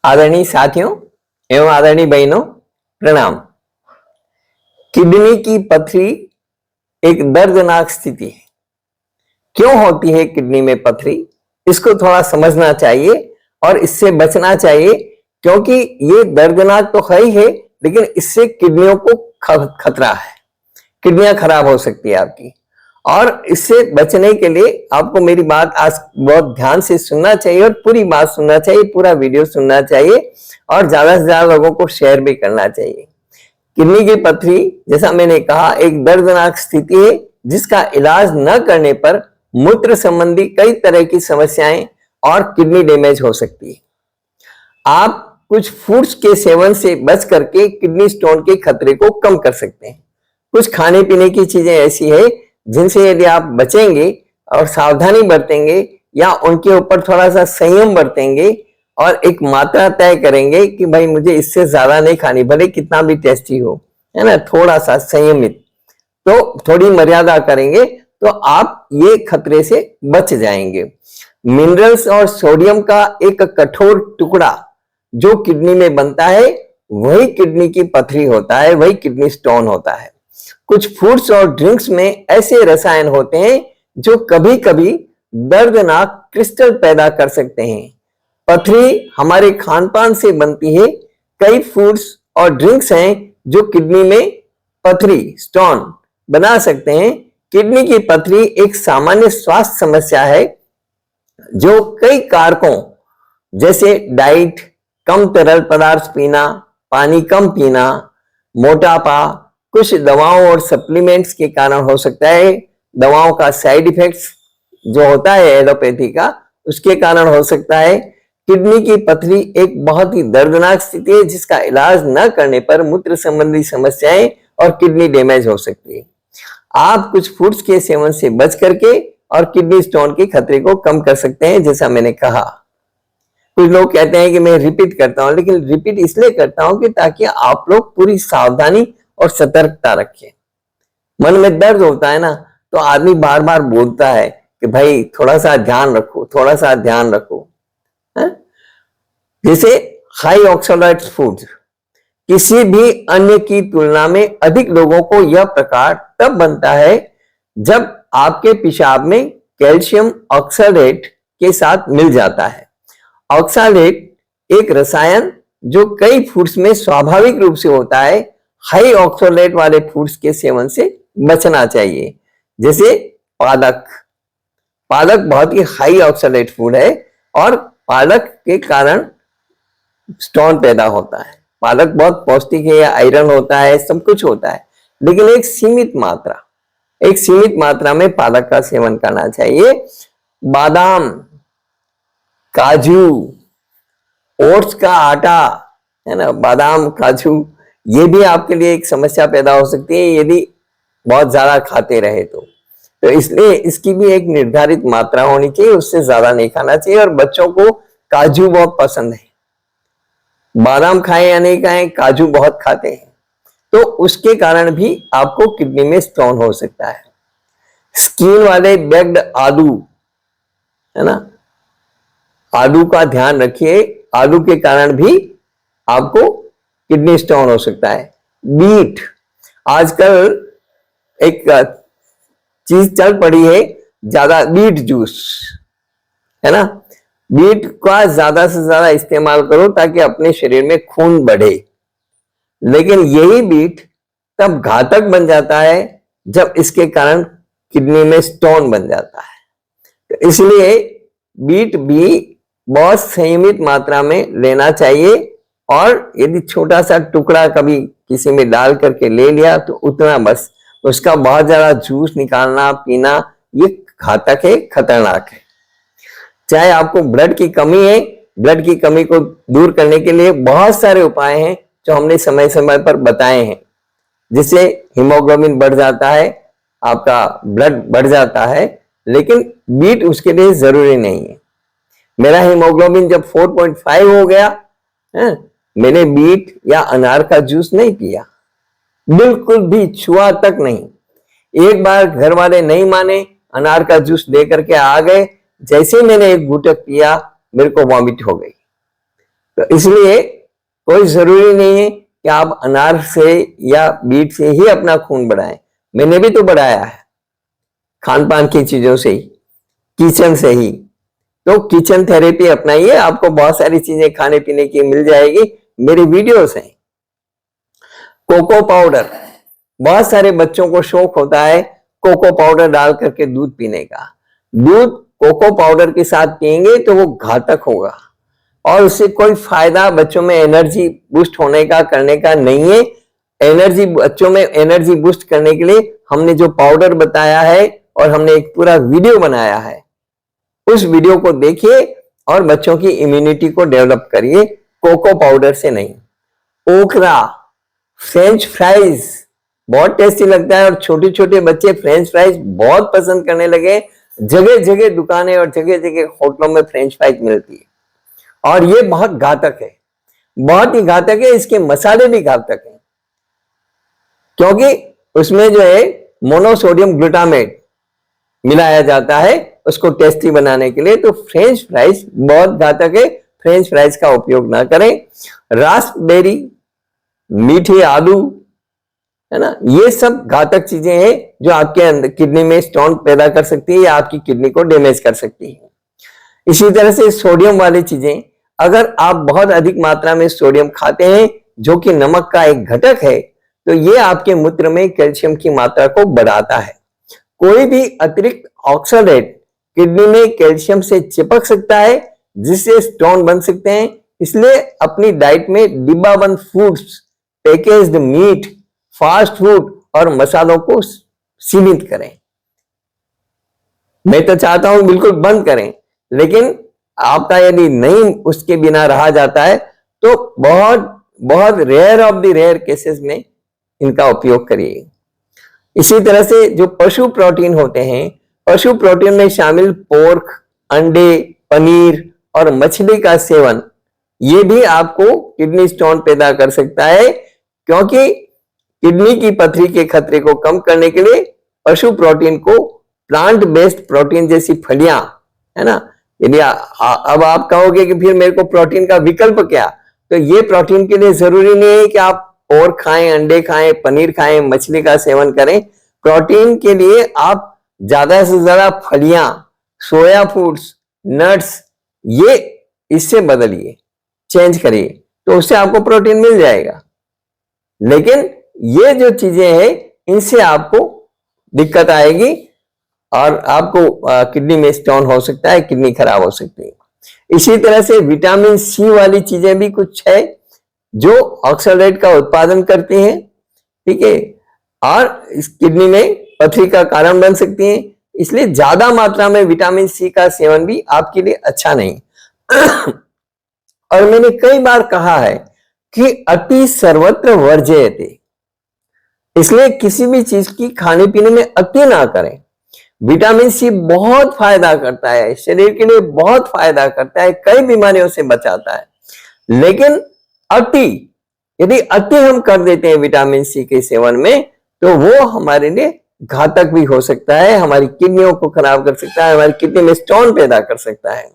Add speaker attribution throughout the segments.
Speaker 1: आदरणीय साथियों एवं आदरणीय बहनों, प्रणाम। किडनी की पथरी एक दर्दनाक स्थिति है। क्यों होती है किडनी में पथरी, इसको थोड़ा समझना चाहिए और इससे बचना चाहिए, क्योंकि ये दर्दनाक तो है ही है, लेकिन इससे किडनियों को खतरा है। किडनियां खराब हो सकती है आपकी, और इससे बचने के लिए आपको मेरी बात आज बहुत ध्यान से सुनना चाहिए और पूरी बात सुनना चाहिए, पूरा वीडियो सुनना चाहिए और ज्यादा से ज्यादा लोगों को शेयर भी करना चाहिए। किडनी की पथरी, जैसा मैंने कहा, एक दर्दनाक स्थिति है जिसका इलाज न करने पर मूत्र संबंधी कई तरह की समस्याएं और किडनी डैमेज हो सकती है। आप कुछ फूड्स के सेवन से बच करके किडनी स्टोन के खतरे को कम कर सकते हैं। कुछ खाने पीने की चीजें ऐसी है जिनसे यदि आप बचेंगे और सावधानी बरतेंगे या उनके ऊपर थोड़ा सा संयम बरतेंगे और एक मात्रा तय करेंगे कि भाई मुझे इससे ज्यादा नहीं खानी, भले कितना भी टेस्टी हो, है ना, थोड़ा सा संयमित, तो थोड़ी मर्यादा करेंगे तो आप ये खतरे से बच जाएंगे। मिनरल्स और सोडियम का एक कठोर टुकड़ा जो किडनी में बनता है वही किडनी की पथरी होता है, वही किडनी स्टोन होता है। कुछ फूड्स और ड्रिंक्स में ऐसे रसायन होते हैं जो कभी कभी दर्दनाक क्रिस्टल पैदा कर सकते हैं। पथरी हमारे खान पान से बनती है। कई फूड्स और ड्रिंक्स हैं जो किडनी में पथरी स्टोन बना सकते हैं। किडनी की पथरी एक सामान्य स्वास्थ्य समस्या है जो कई कारकों जैसे डाइट, कम तरल पदार्थ पीना, पानी कम पीना, मोटापा, कुछ दवाओं और सप्लीमेंट्स के कारण हो सकता है। दवाओं का साइड इफेक्ट्स जो होता है एलोपैथी का, उसके कारण हो सकता है। किडनी की पथरी एक बहुत ही दर्दनाक स्थिति है जिसका इलाज न करने पर मूत्र संबंधी समस्याएं और किडनी डैमेज हो सकती है। आप कुछ फूड्स के सेवन से बच करके और किडनी स्टोन के खतरे को कम कर सकते हैं, जैसा मैंने कहा। कुछ लोग कहते हैं कि मैं रिपीट करता हूं, लेकिन रिपीट इसलिए करता हूं कि ताकि आप लोग पूरी सावधानी और सतर्कता रखें। मन में दर्द होता है ना, तो आदमी बार बार बोलता है कि भाई थोड़ा सा ध्यान रखो, थोड़ा सा ध्यान रखो। जैसे हाई ऑक्सैलेट्स फूड किसी भी अन्य की तुलना में अधिक लोगों को यह प्रकार तब बनता है जब आपके पेशाब में कैल्शियम ऑक्सैलेट के साथ मिल जाता है। ऑक्सैलेट एक रसायन जो कई फूड्स में स्वाभाविक रूप से होता है। हाई ऑक्सैलेट वाले फूड्स के सेवन से बचना चाहिए। जैसे पालक बहुत ही हाई ऑक्सैलेट फूड है और पालक के कारण स्टोन पैदा होता है। पालक बहुत पौष्टिक है, आयरन होता है, सब कुछ होता है, लेकिन एक सीमित मात्रा में पालक का सेवन करना चाहिए। बादाम, काजू, ओट्स का आटा, है ना, बादाम, काजू, ये भी आपके लिए एक समस्या पैदा हो सकती है यदि बहुत ज्यादा खाते रहे तो इसलिए इसकी भी एक निर्धारित मात्रा होनी चाहिए, उससे ज्यादा नहीं खाना चाहिए। और बच्चों को काजू बहुत पसंद है, बादाम खाएं या नहीं खाएं, काजू बहुत खाते हैं, तो उसके कारण भी आपको किडनी में स्टोन हो सकता है। स्किन वाले बेक्ड आलू, है ना, आलू का ध्यान रखिए, आलू के कारण भी आपको किडनी स्टोन हो सकता है। बीट, आजकल एक चीज चल पड़ी है ज्यादा, बीट जूस, है ना, बीट का ज्यादा से ज्यादा इस्तेमाल करो ताकि अपने शरीर में खून बढ़े। लेकिन यही बीट तब घातक बन जाता है जब इसके कारण किडनी में स्टोन बन जाता है। तो इसलिए बीट भी बहुत संयमित मात्रा में लेना चाहिए, और यदि छोटा सा टुकड़ा कभी किसी में डाल करके ले लिया तो उतना बस। उसका बहुत ज्यादा जूस निकालना, पीना, ये घातक है, खतरनाक है। चाहे आपको ब्लड की कमी है, ब्लड की कमी को दूर करने के लिए बहुत सारे उपाय हैं जो हमने समय समय पर बताए हैं, जिससे हीमोग्लोबिन बढ़ जाता है, आपका ब्लड बढ़ जाता है, लेकिन बीट उसके लिए जरूरी नहीं है। मेरा हीमोग्लोबिन जब 4.5 हो गया, मैंने बीट या अनार का जूस नहीं पिया, बिल्कुल भी छुआ तक नहीं। एक बार घर वाले नहीं माने, अनार का जूस दे करके आ गए, जैसे मैंने एक घूंटक पिया मेरे को वॉमिट हो गई। तो इसलिए कोई जरूरी नहीं है कि आप अनार से या बीट से ही अपना खून बढ़ाएं। मैंने भी तो बढ़ाया है खान पान की चीजों से ही, किचन से ही। तो किचन थेरेपी अपनाइए, आपको बहुत सारी चीजें खाने पीने की मिल जाएगी, मेरी वीडियोस हैं। कोको पाउडर, बहुत सारे बच्चों को शौक होता है कोको पाउडर डाल करके दूध पीने का। दूध कोको पाउडर के साथ पिएंगे तो वो घातक होगा और उससे कोई फायदा बच्चों में एनर्जी बूस्ट होने का करने का नहीं है। एनर्जी, बच्चों में एनर्जी बूस्ट करने के लिए हमने जो पाउडर बताया है और हमने एक पूरा वीडियो बनाया है, उस वीडियो को देखिए और बच्चों की इम्यूनिटी को डेवलप करिए, कोको पाउडर से नहीं। ओकरा, फ्रेंच फ्राइज बहुत टेस्टी लगता है और छोटे छोटे बच्चे फ्रेंच फ्राइज बहुत पसंद करने लगे। जगह जगह दुकानें और जगह जगह होटलों में फ्रेंच फ्राइज मिलती है और ये बहुत घातक है, बहुत ही घातक है। इसके मसाले भी घातक हैं क्योंकि उसमें जो है मोनोसोडियम ग्लूटामेट मिलाया जाता है उसको टेस्टी बनाने के लिए। तो फ्रेंच फ्राइज बहुत घातक है, फ्रेंच फ्राइज का उपयोग ना करें। रास्पबेरी, मीठे आलू, है ना, ये सब घातक चीजें हैं जो आपके अंदर किडनी में स्टोन पैदा कर सकती है या आपकी किडनी को डैमेज कर सकती है। इसी तरह से सोडियम वाली चीजें, अगर आप बहुत अधिक मात्रा में सोडियम खाते हैं जो कि नमक का एक घटक है, तो ये आपके मूत्र में कैल्शियम की मात्रा को बढ़ाता है। कोई भी अतिरिक्त ऑक्सलेट किडनी में कैल्शियम से चिपक सकता है जिससे स्टोन बन सकते हैं। इसलिए अपनी डाइट में डिब्बाबंद foods, packaged meat, fast food और मसालों को सीमित करें। मैं तो चाहता हूं बिल्कुल बंद करें, लेकिन आपका यदि नहीं उसके बिना रहा जाता है तो बहुत बहुत rare of the rare cases में इनका उपयोग करिए। इसी तरह से जो पशु प्रोटीन होते हैं, पशु प्रोटीन में शामिल पोर्क, अंडे, पनीर और मछली का सेवन, ये भी आपको किडनी स्टोन पैदा कर सकता है क्योंकि किडनी की पथरी के खतरे को कम करने के लिए पशु प्रोटीन को प्लांट बेस्ड प्रोटीन जैसी फलियां, है ना, यदि अब आप कहोगे कि फिर मेरे को प्रोटीन का विकल्प क्या, तो ये प्रोटीन के लिए जरूरी नहीं है कि आप पोर्क खाएं, अंडे खाएं, पनीर खाएं, मछली का सेवन करें। प्रोटीन के लिए आप ज्यादा से ज्यादा फलियां, सोया फूड्स, नट्स, ये इससे बदलिए, चेंज करिए, तो उससे आपको प्रोटीन मिल जाएगा। लेकिन ये जो चीजें हैं इनसे आपको दिक्कत आएगी और आपको किडनी में स्टोन हो सकता है, किडनी खराब हो सकती है। इसी तरह से विटामिन सी वाली चीजें भी कुछ है जो ऑक्सलेट का उत्पादन करती हैं, ठीक है, और इस किडनी में पथरी का कारण बन सकती हैं। इसलिए ज्यादा मात्रा में विटामिन सी का सेवन भी आपके लिए अच्छा नहीं। और मैंने कई बार कहा है कि अति सर्वत्र वर्जयते, इसलिए किसी भी चीज की खाने पीने में अति ना करें। विटामिन सी बहुत फायदा करता है, शरीर के लिए बहुत फायदा करता है, कई बीमारियों से बचाता है। लेकिन अति, यदि अति हम कर देते हैं विटामिन सी के सेवन में, तो वो हमारे लिए घातक भी हो सकता है, हमारी किडनियों को खराब कर सकता है, हमारी किडनी में स्टोन पैदा कर सकता है।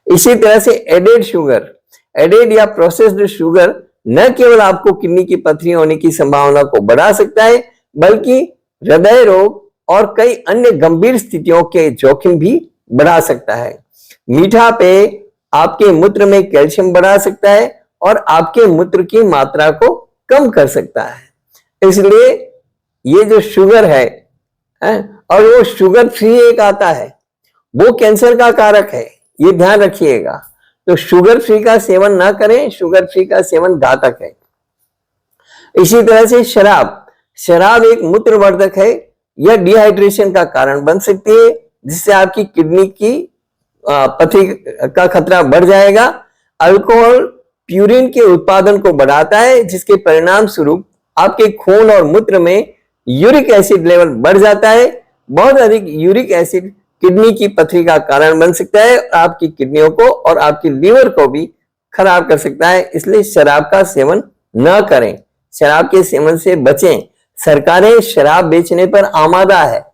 Speaker 1: इसी तरह से एडेड शुगर, एडेड या प्रोसेस्ड शुगर न केवल आपको किडनी की पथरी होने की संभावना को बढ़ा सकता है, बल्कि हृदय रोग और कई अन्य गंभीर स्थितियों के जोखिम भी बढ़ा सकता है। मीठा पेय आपके मूत्र में कैल्शियम बढ़ा सकता है और आपके मूत्र की मात्रा को कम कर सकता है। इसलिए ये जो शुगर है, और वो शुगर फ्री एक आता है, वो कैंसर का कारक है, ये ध्यान रखिएगा। तो शुगर फ्री का सेवन ना करें, शुगर फ्री का सेवन घातक है। इसी तरह से शराब, शराब एक मूत्रवर्धक है, यह डिहाइड्रेशन का कारण बन सकती है जिससे आपकी किडनी की पथरी का खतरा बढ़ जाएगा। अल्कोहल प्यूरिन के उत्पादन को बढ़ाता है जिसके परिणाम स्वरूप आपके खून और मूत्र में यूरिक एसिड लेवल बढ़ जाता है। बहुत अधिक यूरिक एसिड किडनी की पथरी का कारण बन सकता है, आपकी किडनियों को और आपकी लीवर को भी खराब कर सकता है। इसलिए शराब का सेवन न करें, शराब के सेवन से बचें। सरकारें शराब बेचने पर आमादा है,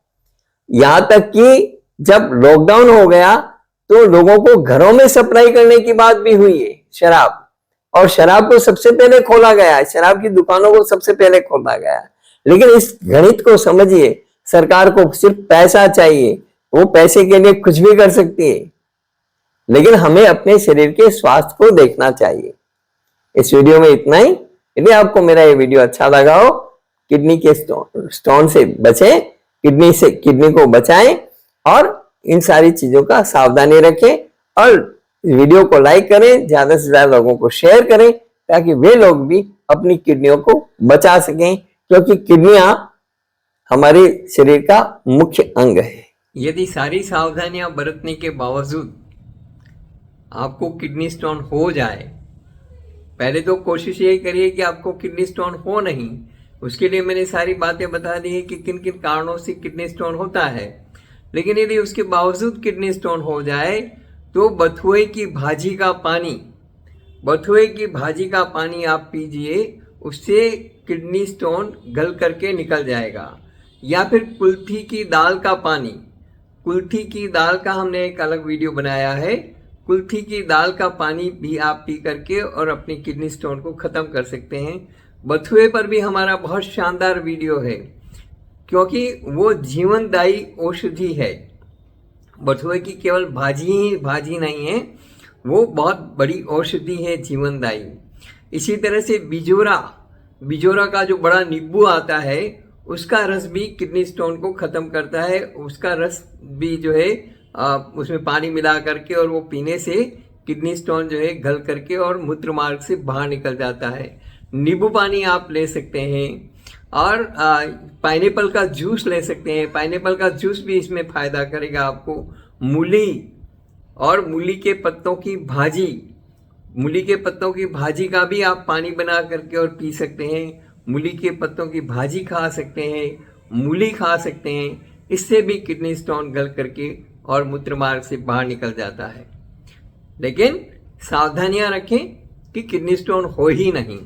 Speaker 1: यहां तक कि जब लॉकडाउन हो गया तो लोगों को घरों में सप्लाई करने की बात भी हुई है शराब, और शराब को सबसे पहले खोला गया, शराब की दुकानों को सबसे पहले खोला गया। लेकिन इस गणित को समझिए, सरकार को सिर्फ पैसा चाहिए, वो पैसे के लिए कुछ भी कर सकती है, लेकिन हमें अपने शरीर के स्वास्थ्य को देखना चाहिए। इस वीडियो में इतना ही। यदि आपको मेरा ये वीडियो अच्छा लगा हो, किडनी के स्टोन से बचें, किडनी को बचाएं और इन सारी चीजों का सावधानी रखें और वीडियो को लाइक करें, ज्यादा से ज्यादा लोगों को शेयर करें ताकि वे लोग भी अपनी किडनियों को बचा सकें, क्योंकि किडनियां हमारे शरीर का मुख्य अंग है। यदि सारी सावधानियां बरतने के बावजूद आपको किडनी स्टोन हो जाए, पहले तो कोशिश यही करिए कि आपको किडनी स्टोन हो नहीं। उसके लिए मैंने सारी बातें बता दी है कि किन किन कारणों से किडनी स्टोन होता है। लेकिन यदि उसके बावजूद किडनी स्टोन हो जाए तो बथुए की भाजी का पानी आप पीजिए, उससे किडनी स्टोन गल करके निकल जाएगा। या फिर कुल्थी की दाल का हमने एक अलग वीडियो बनाया है। कुल्थी की दाल का पानी भी आप पी करके और अपनी किडनी स्टोन को खत्म कर सकते हैं। बथुए पर भी हमारा बहुत शानदार वीडियो है, क्योंकि वो जीवनदायी औषधि है। बथुए की केवल भाजी नहीं है, वो बहुत बड़ी औषधि है, जीवनदायी। इसी तरह से बिजोरा का जो बड़ा नींबू आता है, उसका रस भी किडनी स्टोन को खत्म करता है। उसका रस भी जो है उसमें पानी मिला करके और वो पीने से किडनी स्टोन जो है गल करके और मूत्र मार्ग से बाहर निकल जाता है। नींबू पानी आप ले सकते हैं और पाइनएप्पल का जूस ले सकते हैं। पाइनएप्पल का जूस भी इसमें फायदा करेगा आपको। मूली और मूली के पत्तों की भाजी का भी आप पानी बना करके और पी सकते हैं। मूली के पत्तों की भाजी खा सकते हैं, मूली खा सकते हैं। इससे भी किडनी स्टोन गल करके और मूत्र मार्ग से बाहर निकल जाता है। लेकिन सावधानियां रखें कि किडनी स्टोन हो ही नहीं,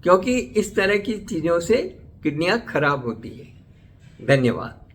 Speaker 1: क्योंकि इस तरह की चीज़ों से किडनियां खराब होती है। धन्यवाद।